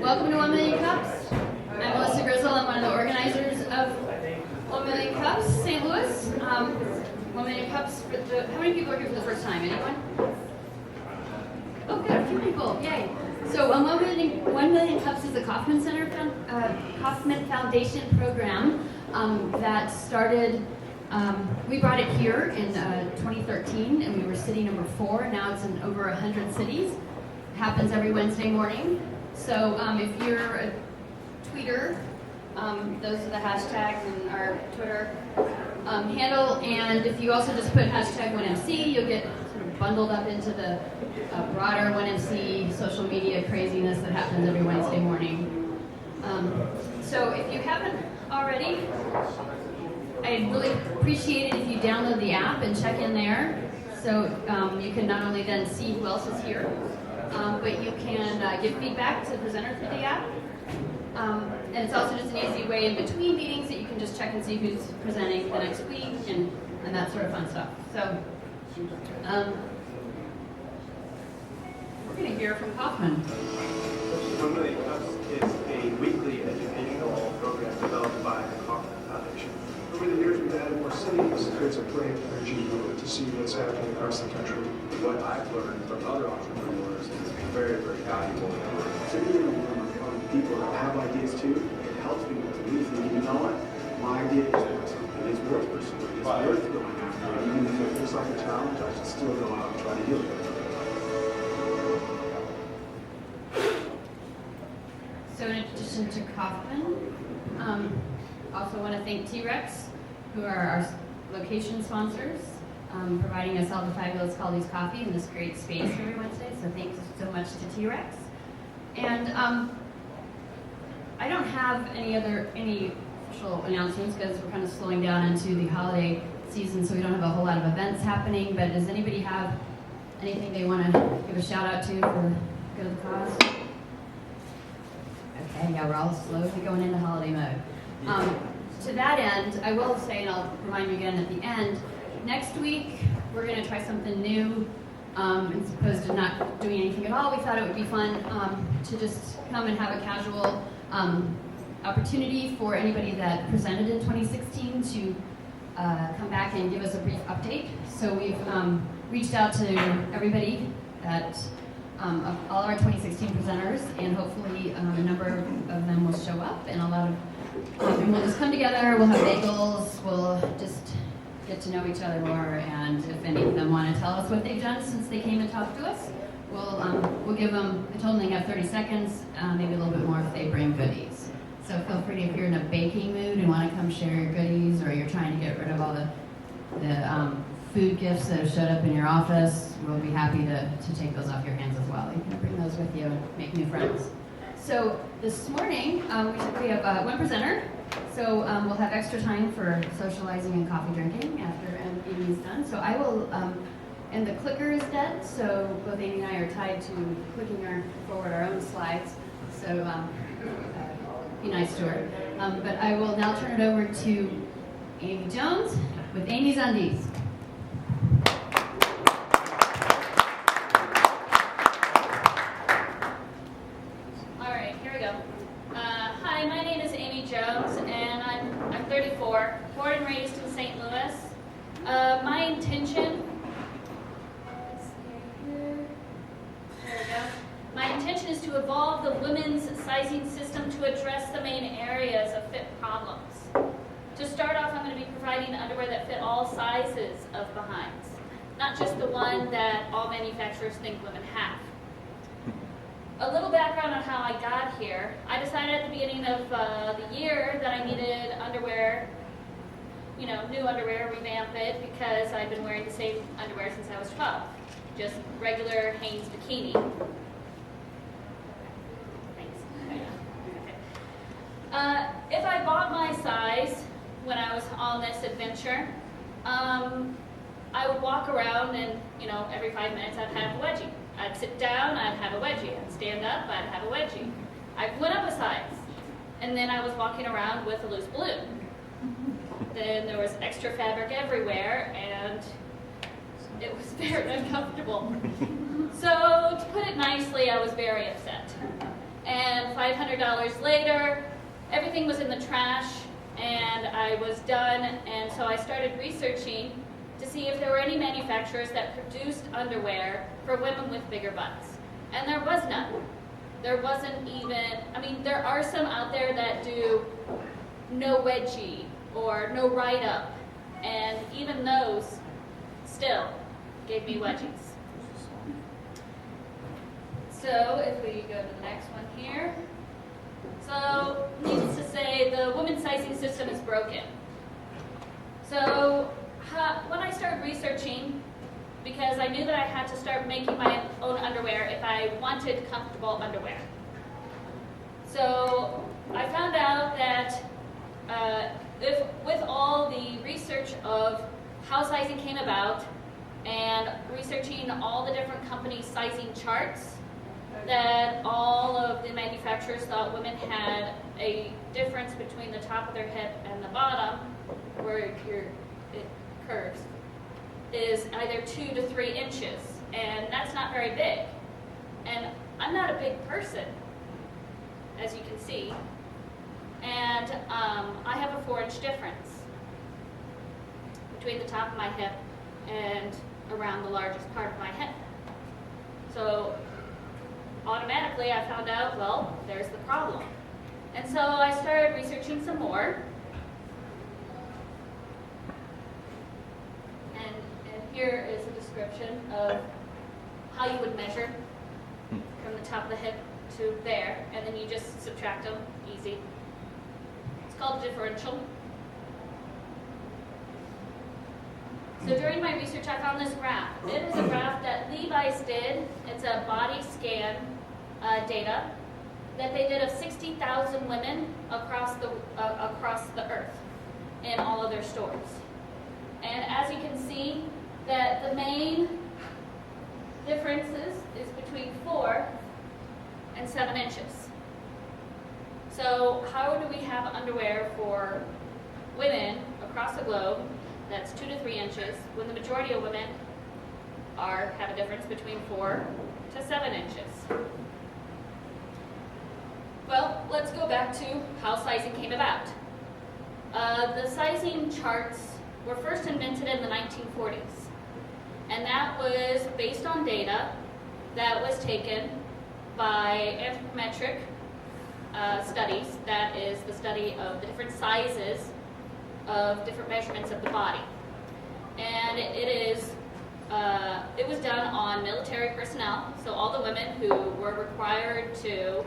Welcome to 1 Million Cups. I'm Melissa Grizzle. I'm one of the organizers of 1 Million Cups, St. Louis. 1 Million Cups, how many people are here for the first time? Anyone? Oh, good, a few people, yay. So 1 Million Cups is a Kauffman Foundation program that started, we brought it here in 2013, and we were city number 4. Now it's in over 100 cities. It happens every Wednesday morning. So if you're a tweeter, those are the hashtags in our Twitter handle, and if you also just put hashtag 1MC, you'll get sort of bundled up into the broader 1MC social media craziness that happens every Wednesday morning. So if you haven't already, I'd really appreciate it if you download the app and check in there, so you can not only then see who else is here, but you can give feedback to the presenter through the app. And it's also just an easy way in between meetings that you can just check and see who's presenting the next week and that sort of fun stuff. So we're going to hear from Kauffman. 1 Million Cups is a weekly educational program developed by the Kauffman Foundation. Over the years, we've added more cities. There's a great energy to see what's happening across the country. What I've learned from other entrepreneurs is very, very valuable. So even from people that have ideas too, it helps people to really think, you know what, my idea is worth something. It's worth pursuing. It's worth going after it. Even if it feels like a challenge, I should still go out and try to deal with it. So in addition to Kauffman, also want to thank T-Rex, who are our location sponsors, providing us all the fabulous Caldi's coffee in this great space every Wednesday. So thanks so much to T-Rex. And I don't have any official announcements because we're kind of slowing down into the holiday season, so we don't have a whole lot of events happening. But does anybody have anything they want to give a shout out to for the good of the cause? Okay, yeah, we're all slowly going into holiday mode. To that end, I will say, and I'll remind you again at the end, next week we're going to try something new. As opposed to not doing anything at all, we thought it would be fun to just come and have a casual opportunity for anybody that presented in 2016 to come back and give us a brief update. So we've reached out to everybody that of all our 2016 presenters, and hopefully a number of them will show up, and and we'll just come together, we'll have bagels, we'll just get to know each other more, and if any of them want to tell us what they've done since they came and talked to us, we'll give them, I told them they have 30 seconds, maybe a little bit more if they bring goodies. So feel free, if you're in a baking mood and want to come share your goodies, or you're trying to get rid of all the food gifts that have showed up in your office, we'll be happy to take those off your hands as well. You can bring those with you and make new friends. So this morning, we have one presenter. So we'll have extra time for socializing and coffee drinking after Amy's done. So I will, and the clicker is dead, so both Amy and I are tied to clicking forward our own slides. So be nice to her. But I will now turn it over to Amy Jones with Amy's Undies. All right, here we go. Hi, my name is Amy Jones, and I'm 34, born and raised in St. Louis. My intention, there we go. My intention is to evolve the women's sizing system to address the main areas of fit problems. To start off, I'm going to be providing underwear that fit all sizes of behinds, not just the one that all manufacturers think women have. A little background on how I got here. I decided at the beginning of the year that I needed underwear, new underwear, revamp it, because I'd been wearing the same underwear since I was 12. Just regular Hanes bikini. Thanks. Okay. If I bought my size when I was on this adventure, I would walk around and, every 5 minutes I'd have a wedgie. I'd sit down, I'd have a wedgie. I'd stand up, I'd have a wedgie. I went up a size. And then I was walking around with a loose balloon. Then there was extra fabric everywhere, and it was very uncomfortable. So, to put it nicely, I was very upset. And 500 $100 later, everything was in the trash, and I was done, and so I started researching to see if there were any manufacturers that produced underwear for women with bigger butts. And there was none. There wasn't even, I mean, there are some out there that do no wedgie or no write-up, and even those still gave me wedgies. So if we go to the next one here. So needless to say, the women's sizing system is broken. So when I started researching, because I knew that I had to start making my own underwear if I wanted comfortable underwear. So I found out that with all the research of how sizing came about and researching all the different companies' sizing charts, that all of the manufacturers thought women had a difference between the top of their hip and the bottom, where it curves, is either 2 to 3 inches, and that's not very big. And I'm not a big person, as you can see, and I have a 4-inch difference between the top of my hip and around the largest part of my hip. So automatically I found out, well, there's the problem. And so I started researching some more. And here is a description of how you would measure from the top of the hip to there, and then you just subtract them, easy. It's called differential. So during my research, I found this graph. It is a graph that Levi's did. It's a body scan data that they did of 60,000 women across the earth in all of their stores. And as you can see, that the main differences is between 4 and 7 inches. So how do we have underwear for women across the globe that's 2 to 3 inches, when the majority of women have a difference between 4 to 7 inches? Well, let's go back to how sizing came about. The sizing charts were first invented in the 1940s, and that was based on data that was taken by anthropometric studies, that is the study of the different sizes of different measurements of the body. And it was done on military personnel, so all the women who were required to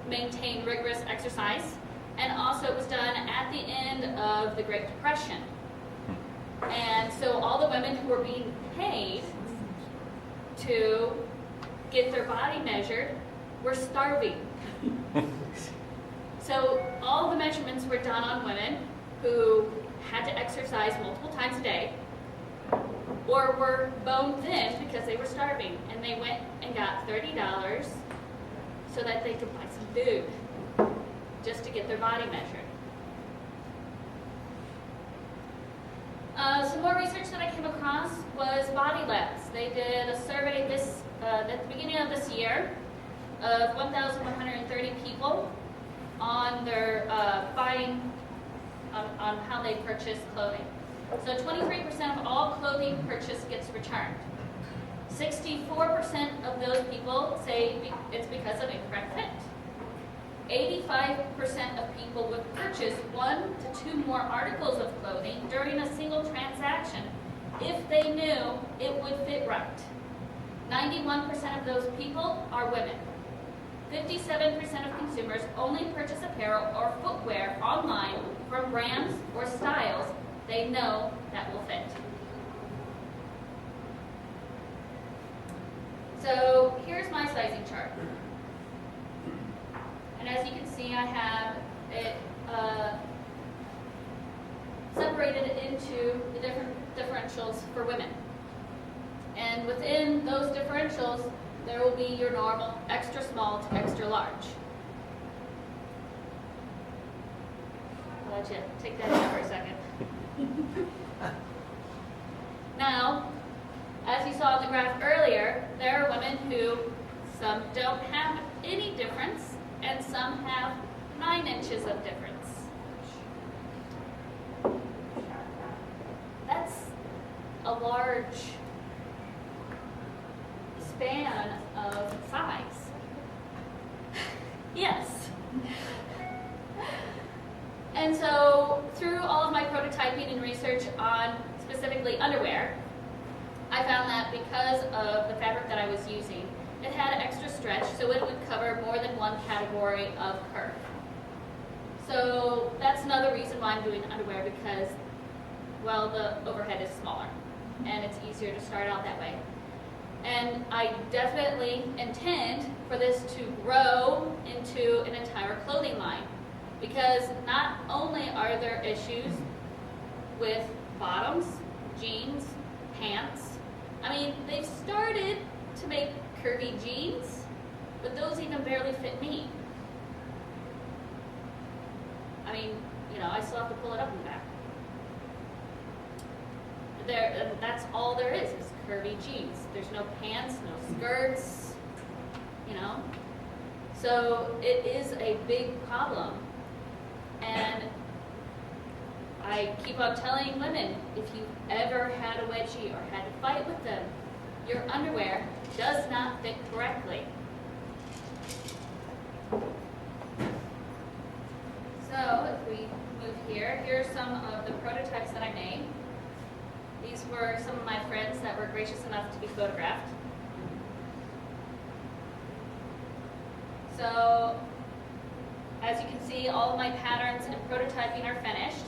maintain rigorous exercise, and also it was done at the end of the Great Depression. And so all the women who were being paid to get their body measured were starving. So all the measurements were done on women who had to exercise multiple times a day or were bone thin because they were starving, and they went and got $30 so that they could buy some food just to get their body measured. Some more research that I came across was Body Labs. They did a survey at the beginning of this year of 1,130 people on their buying, on how they purchase clothing. So 23% of all clothing purchased gets returned. 64% of those people say it's because of incorrect fit. 85% of people would purchase 1 to 2 more articles of clothing during a single transaction if they knew it would fit right. 91% of those people are women. 57% of consumers only purchase apparel or footwear online from brands or styles they know that will fit. So here's my sizing chart. And as you can see, I have it separated into the different differentials for women. And within those differentials, there will be your normal extra small to extra large. I'll let you take that in for a second. Now, as you saw in the graph earlier, there are women who some don't have any difference and some have 9 inches of difference. That's a large span of size. Yes. And so through all of my prototyping and research on specifically underwear, I found that because of the fabric that I was using, it had extra stretch, so it would cover more than one category of curve. So that's another reason why I'm doing underwear, because, well, the overhead is smaller and it's easier to start out that way. And I definitely intend for this to grow into an entire clothing line, because not only are there issues with bottoms, jeans, pants. I mean, they've started to make curvy jeans, but those even barely fit me. I mean, you know, I still have to pull it up and back. That's all there is curvy jeans. There's no pants, no skirts, you know. So it is a big problem. And I keep on telling women, if you've ever had a wedgie or had to fight with them, your underwear does not fit correctly. So if we move here, here are some of the prototypes that I made. These were some of my friends that were gracious enough to be photographed. So as you can see, all of my patterns and prototyping are finished.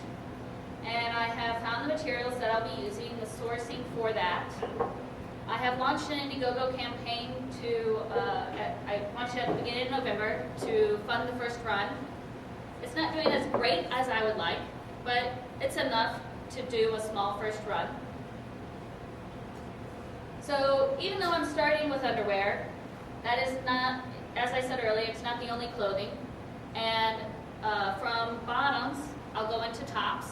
And I have found the materials that I'll be using, the sourcing for that. I have launched an Indiegogo campaign I launched it at the beginning of November to fund the first run. It's not doing as great as I would like, but it's enough to do a small first run. So even though I'm starting with underwear, that is not, as I said earlier, it's not the only clothing. And from bottoms, I'll go into tops,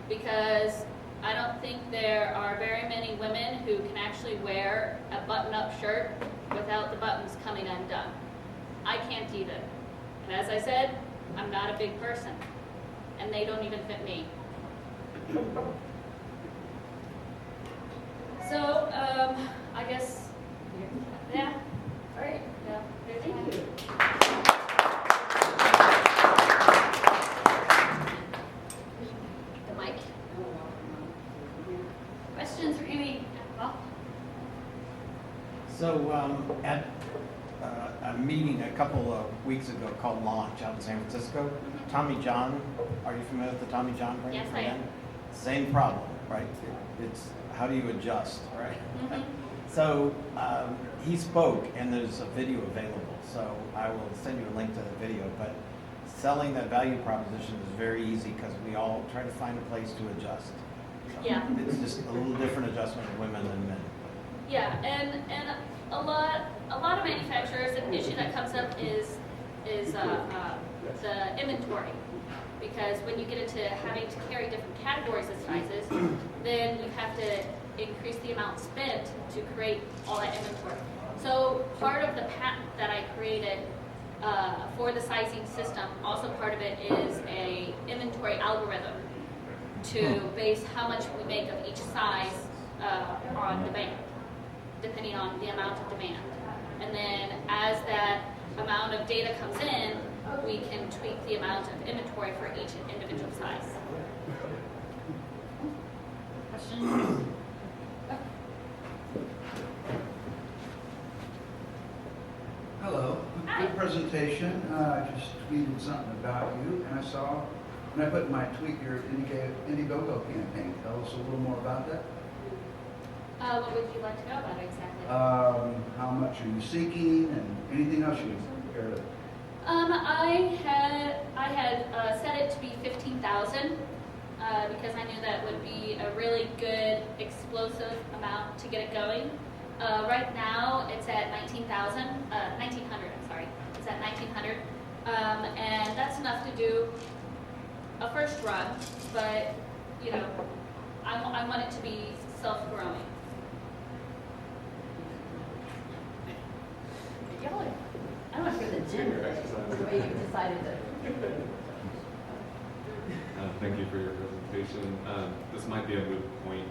because I don't think there are very many women who can actually wear a button-up shirt without the buttons coming undone. I can't either. And as I said, I'm not a big person, and they don't even fit me. So, I guess, yeah. All right. Yeah. Thank you. The mic. Questions for Amy? Well, So at a meeting a couple of weeks ago called Launch out in San Francisco, Tommy John, are you familiar with the Tommy John brand? Yes, I am. Same problem, right? It's how do you adjust, right? Mhm. So he spoke, and there's a video available. So I will send you a link to the video. But selling that value proposition is very easy, because we all try to find a place to adjust. So Yeah. It's just a little different adjustment of women than men. Yeah, and a lot of manufacturers, an issue that comes up is the inventory, because when you get into having to carry different categories of sizes, then you have to increase the amount spent to create all that inventory. So part of the patent that I created for the sizing system, also part of it is a inventory algorithm to base how much we make of each size on demand, depending on the amount of demand. And then as that amount of data comes in, we can tweak the amount of inventory for each individual size. Questions? Hello, Hi. good presentation. I just tweeted something about you, and I saw, when I put in my tweet, your Indiegogo campaign. Tell us a little more about that. What would you like to know about it exactly? How much are you seeking, and anything else you care to? I had set it to be 15,000 because I knew that would be a really good explosive amount to get it going. Right now it's at 19,000, 1,900. I'm sorry, it's at 1,900, and that's enough to do a first run. But you know, I want it to be self-growing. Y'all are, I don't know if you're the gym, but we decided to. Thank you for your presentation. This might be a moot point.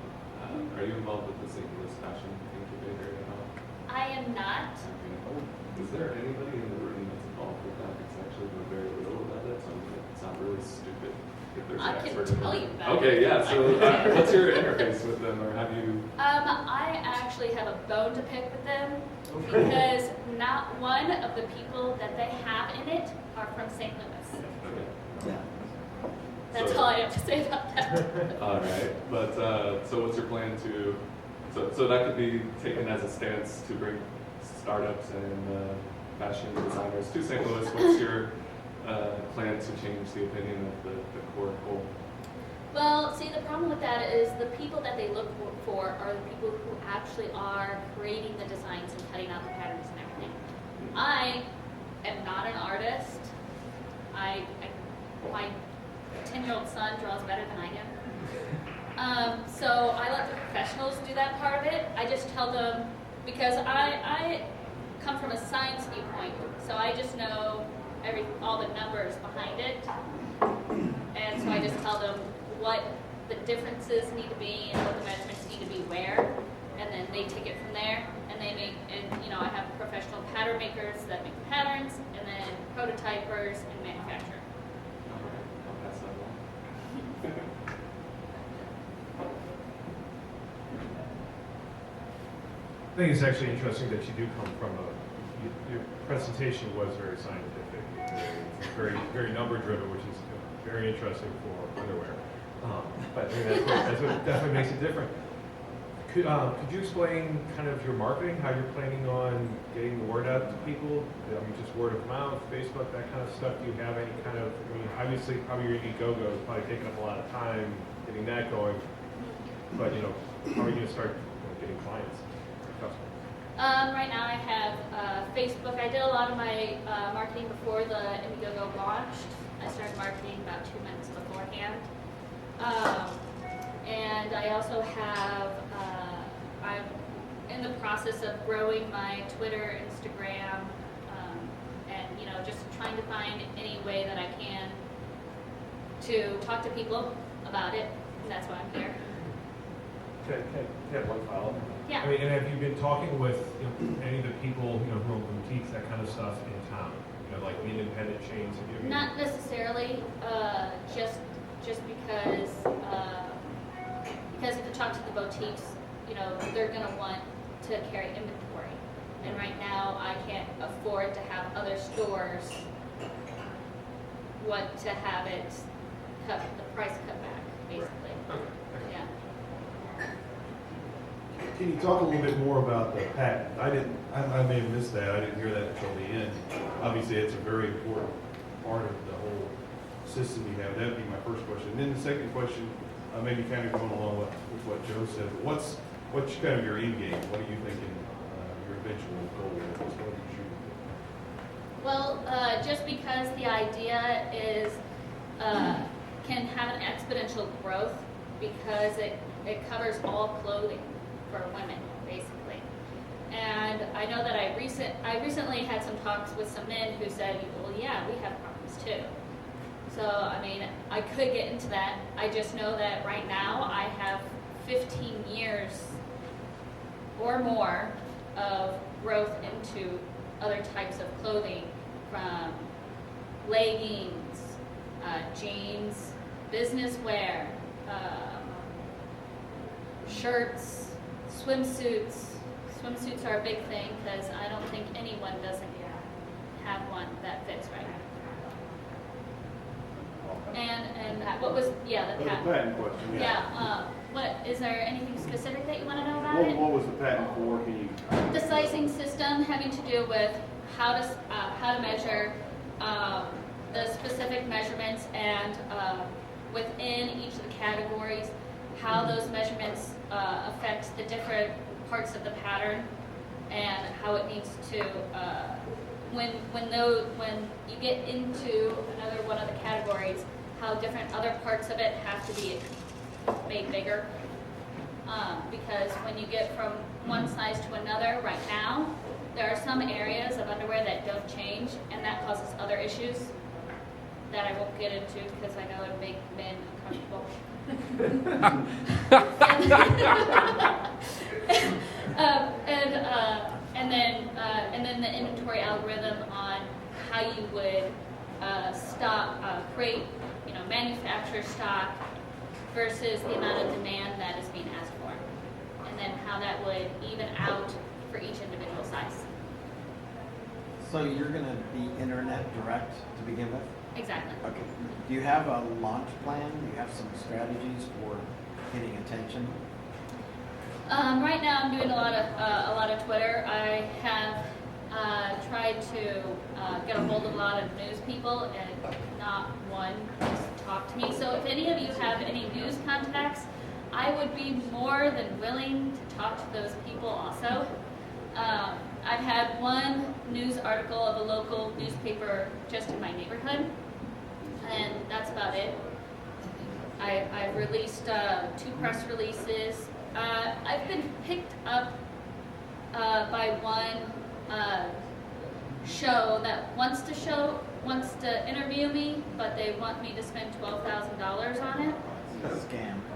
Are you involved with the St. Louis Fashion Incubator at all? I am not. Is there anybody in the room that's involved with that? Because I actually know very little about it, so it's not really stupid if there's I an can expert. tell you about it. Okay, yeah, so what's your interface with them, or have you? I actually have a bone to pick with them because not one of the people that they have in it are from St. Louis. Okay. Yeah. That's So- all I have to say about that. All right, but so what's your plan to? So that could be taken as a stance to bring startups and fashion designers to St. Louis. What's your plan to change the opinion of the core goal? Well, see, the problem with that is the people that they look for are the people who actually are creating the designs and cutting out the patterns and everything. I am not an artist. My 10-year-old son draws better than I do. So I let the professionals do that part of it. I just tell them, because I come from a science viewpoint, so I just know all the numbers behind it. And so I just tell them what the differences need to be and what the measurements need to be where, and then they take it from there. And they make, and I have professional pattern makers that make the patterns, and then prototypers and manufacturer. All right, I'll pass that along. I think it's actually interesting that you do come from your presentation was very scientific, very, very number driven, which is very interesting for underwear. But I mean, that's what definitely makes it different. Could you explain kind of your marketing, how you're planning on getting the word out to people? I mean, just word of mouth, Facebook, that kind of stuff. Do you have any kind of, I mean, obviously probably your Indiegogo is probably taking up a lot of time getting that going. But, how are you going to start getting clients, customers? Right now I have Facebook. I did a lot of my marketing before the Indiegogo launched. I started marketing about 2 months beforehand. And I also have, I'm in the process of growing my Twitter, Instagram, and just trying to find any way that I can to talk to people about it. And that's why I'm here. Can I have one follow-up? Yeah. I mean, and have you been talking with any of the people, who own boutiques, that kind of stuff in town? Like the independent chains? Have you? Not necessarily, just because if you talk to the boutiques, they're going to want to carry inventory. And right now, I can't afford to have other stores want to have it the price cut back, basically. Yeah. Can you talk a little bit more about the patent? I may have missed that. I didn't hear that until the end. Obviously, it's a very important part of the whole system you have. That'd be my first question. And then the second question, maybe kind of going along with what Joe said. But what's kind of your end game? What are you thinking your eventual goal is? What are you shooting for? Well, just because the idea is can have an exponential growth because it covers all clothing for women, basically. And I know that I recently had some talks with some men who said, well, yeah, we have problems too. So, I mean, I could get into that. I just know that right now I have 15 years or more of growth into other types of clothing, from leggings, jeans, business wear, shirts, swimsuits. Swimsuits are a big thing because I don't think anyone doesn't have one that fits right. And what was, the The patent. patent question, Yeah, what, is there anything specific that you want to know about it? What was the patent for? Can you? The sizing system having to do with how to measure the specific measurements and within each of the categories, how those measurements affect the different parts of the pattern, and how it needs to when you get into another one of the categories, how different other parts of it have to be made bigger. Because when you get from one size to another, right now, there are some areas of underwear that don't change, and that causes causes other issues that I won't get into because I know it would make men uncomfortable. And then the inventory algorithm on how you would create, manufacture stock versus the amount of demand that is being asked for, and then how that would even out for each individual size. So you're gonna be internet direct to begin with? Exactly. Okay. Do you have a launch plan? Do you have some strategies for getting attention? Right now, I'm doing a lot of Twitter. I have tried to get a hold of a lot of news people, and not one has talked to me. So if any of you have any news contacts, I would be more than willing to talk to those people also. I've had one news article of a local newspaper just in my neighborhood, and that's about it. I've released 2 press releases. I've been picked up by one show that wants to interview me, but they want me to spend $12,000 on it.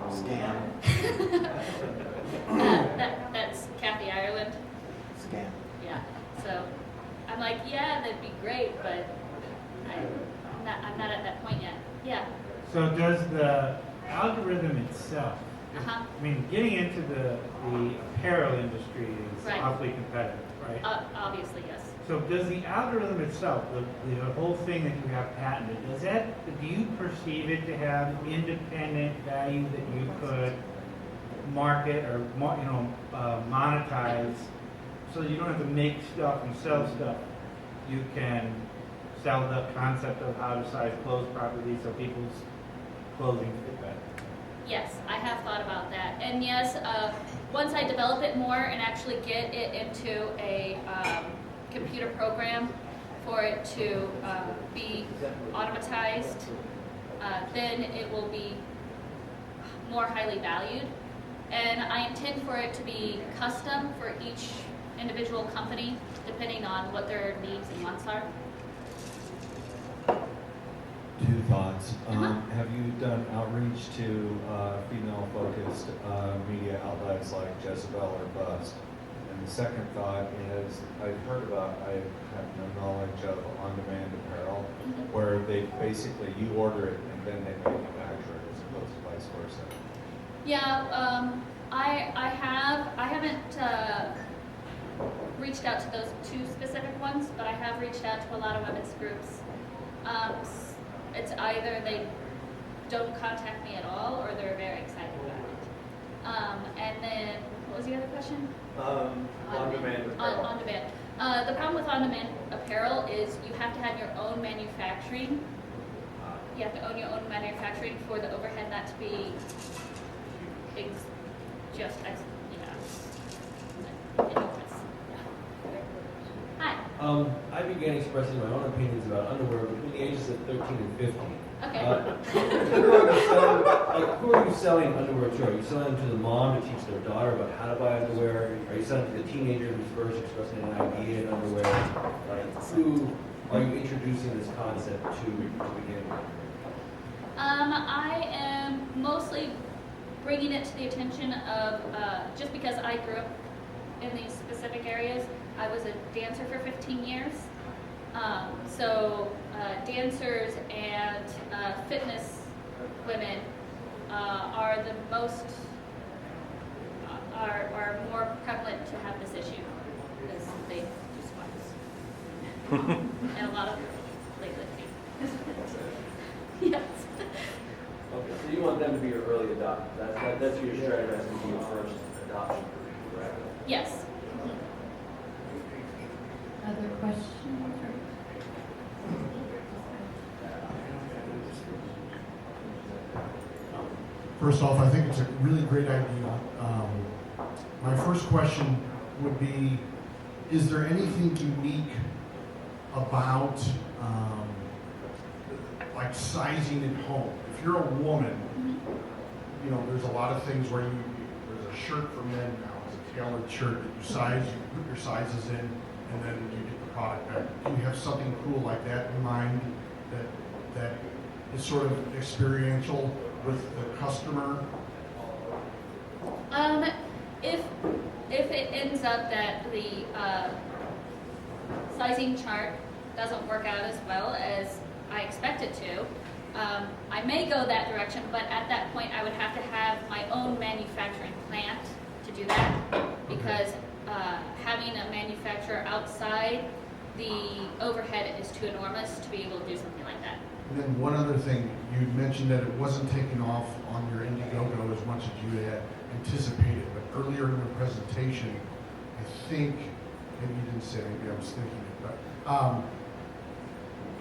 Scam. That's Kathy Ireland. Scam. Yeah. So I'm like, yeah, that'd be great, but I'm not at that point yet. Yeah. So does the algorithm itself, Uh-huh. I mean, getting into the apparel industry is Right. awfully competitive, right? Obviously, yes. So does the algorithm itself, the whole thing that you have patented, do you perceive it to have independent value that you could market or monetize, so that you don't have to make stuff and sell stuff? You can sell the concept of how to size clothes properly so people's clothing fit better. Yes, I have thought about that. And yes, once I develop it more and actually get it into a computer program for it to be automatized, then it will be more highly valued. And I intend for it to be custom for each individual company, depending on what their needs and wants are. 2 thoughts. Uh-huh. Have you done outreach to female-focused media outlets like Jezebel or Buzz? And the second thought is, I have no knowledge of on-demand apparel, where they basically, you order it and then they manufacture it as opposed to vice versa. Yeah, I haven't reached out to those 2 specific ones, but I have reached out to a lot of women's groups. It's either they don't contact me at all, or they're very excited about it. And then, what was the other question? On-demand apparel. On demand. The problem with on-demand apparel is you have to have your own manufacturing. You have to own your own manufacturing for the overhead not to be enormous. Hi. I began expressing my own opinions about underwear between the ages of 13 and 15. Okay. Who are you selling underwear to? Are you selling them to the mom to teach their daughter about how to buy underwear? Are you selling to the teenager who's first expressing an idea in underwear? Who are you introducing this concept to begin with? I am mostly bringing it to the attention of, just because I grew up in these specific areas. I was a dancer for 15 years. So dancers and fitness women are the most, are more prevalent to have this issue because they do squats. And a lot of weightlifting. Yes. Okay, so you want them to be your early adopter. That's your strategy, to be your first adoption, correct? Yes. Other questions? First off, I think it's a really great idea. My first question would be, is there anything unique about like sizing at home? If you're a woman, you know, there's a lot of things where there's a shirt for men now, it's a tailored shirt that you size, you put your sizes in, and then you product better? Do you have something cool like that in mind that is sort of experiential with the customer? If it ends up that the sizing chart doesn't work out as well as I expect it to, I may go that direction, but at that point I would have to have my own manufacturing plant to do that, because having a manufacturer outside, the overhead is too enormous to be able to do something like that. And then one other thing, you mentioned that it wasn't taking off on your Indiegogo as much as you had anticipated, but earlier in the presentation, I think, maybe you didn't say, maybe I was thinking it, but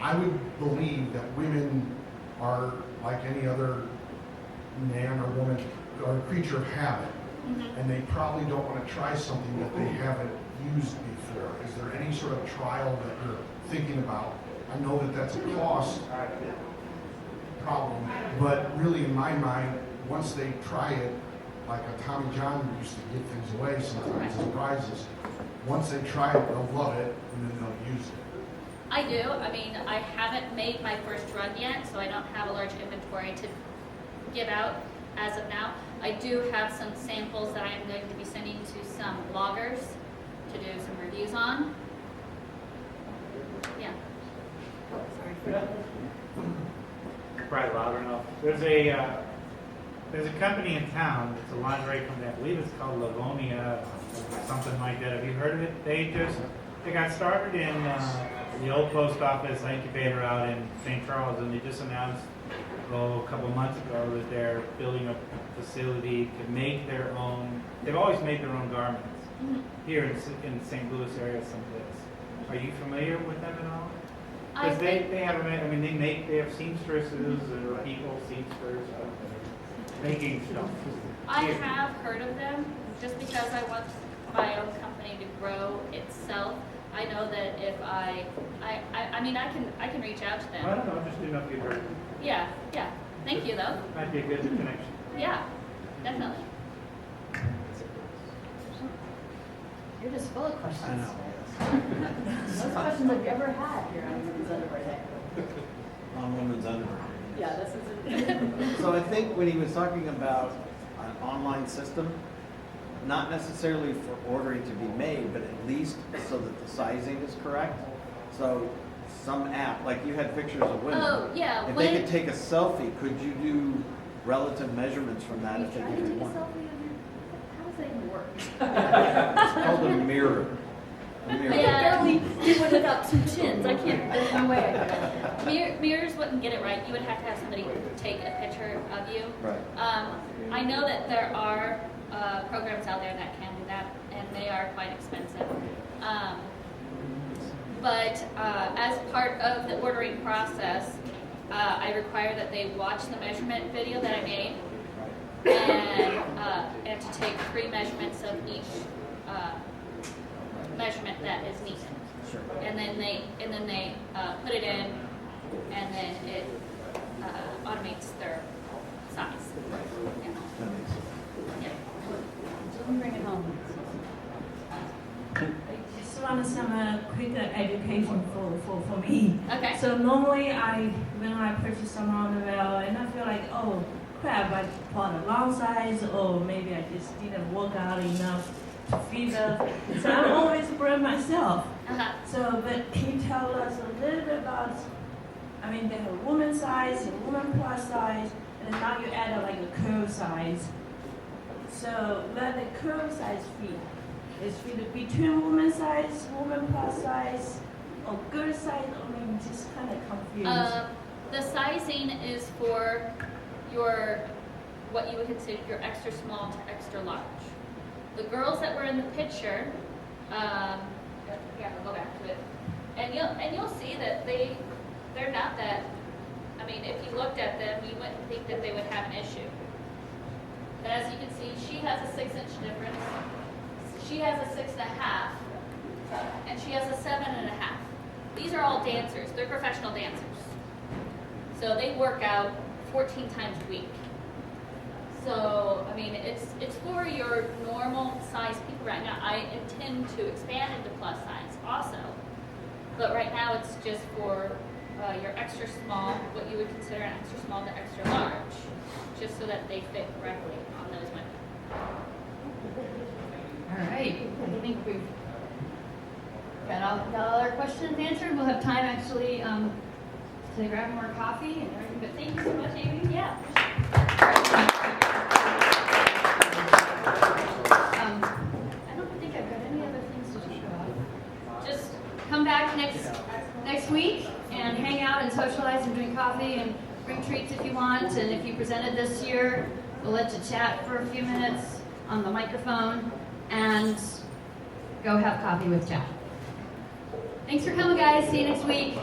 I would believe that women are like any other man or woman, are a creature of habit, and they probably don't want to try something that they haven't used before. Is there any sort of trial that you're thinking about? I know that that's a cost problem, but really in my mind, once they try it, like a Tommy John used to give things away sometimes as prizes, once they try it, they'll love it, and then they'll use it. I do. I mean, I haven't made my first run yet, so I don't have a large inventory to give out as of now. I do have some samples that I'm going to be sending to some bloggers to do some reviews on. Yeah. Probably loud enough. There's a company in town. It's a lingerie company. I believe it's called Livonia, something like that. Have you heard of it? They got started in the old post office incubator out in St. Charles, and they just announced a couple months ago that they're building a facility to make their own. They've always made their own garments here in the St. Louis area someplace. Are you familiar with them at all? Because they have, I mean, they have seamstresses or people, seamsters, making stuff. I have heard of them just because I want my own company to grow itself. I know that if I mean, I can reach out to them. I don't know, just didn't know if you'd heard of them. Yeah. Thank you, though. Might be a good connection. Yeah, definitely. You're just full of questions. I know. Most questions have you ever had here on Women's Underwear Day? On Women's Underwear. Yeah, this is So I think when he was talking about an online system, not necessarily for ordering to be made, but at least so that the sizing is correct. So some app, like you had pictures of women. Oh, yeah. If they could take a selfie, could you do relative measurements from that if they trying to did take a one? selfie of your, how does that even work? It's called a mirror. A mirror. I can barely do one without two chins. I can't, there's no way I can do it. Mirrors wouldn't get it right. You would have to have somebody take a picture of you. Right. I know that there are programs out there that can do that, and they are quite expensive. But as part of the ordering process, I require that they watch the measurement video that I made, and to take 3 measurements of each measurement that is needed. Sure. And then they put it in, and then it automates their size. Yeah. That makes sense. Yeah. Let me bring it home. I just want some quick education for me. Okay. So normally when I purchase some underwear and I feel like, oh crap, I bought a wrong size, or maybe I just didn't work out enough to fit the. So I'm always brand myself. So, but can you tell us a little bit about? I mean, they have a woman size, a woman plus size, and then now you add like a curve size. So where the curve size fit? Is fit between woman size, woman plus size, or girl size? I mean, just kind of confused. The sizing is for your, what you would consider your extra small to extra large. The girls that were in the picture, yeah, we'll go back to it, and you'll see that they're not that. I mean, if you looked at them, you wouldn't think that they would have an issue. But as you can see, she has a 6-inch difference. She has a 6.5, and she has a 7.5. These are all dancers. They're professional dancers. So they work out 14 times a week. So, I mean, it's for your normal size people right now. I intend to expand into plus size also. But right now, it's just for your extra small, what you would consider an extra small to extra large, just so that they fit correctly on those women. All right, I think we've got all our questions answered. We'll have time actually to grab more coffee and everything, but thank you so much, Amy. Yeah. I don't think I've got any other things to talk about. Just come back next week and hang out and socialize and drink coffee and bring treats if you want. And if you presented this year, we'll let you chat for a few minutes on the microphone and go have coffee with Chad. Thanks for coming, guys. See you next week.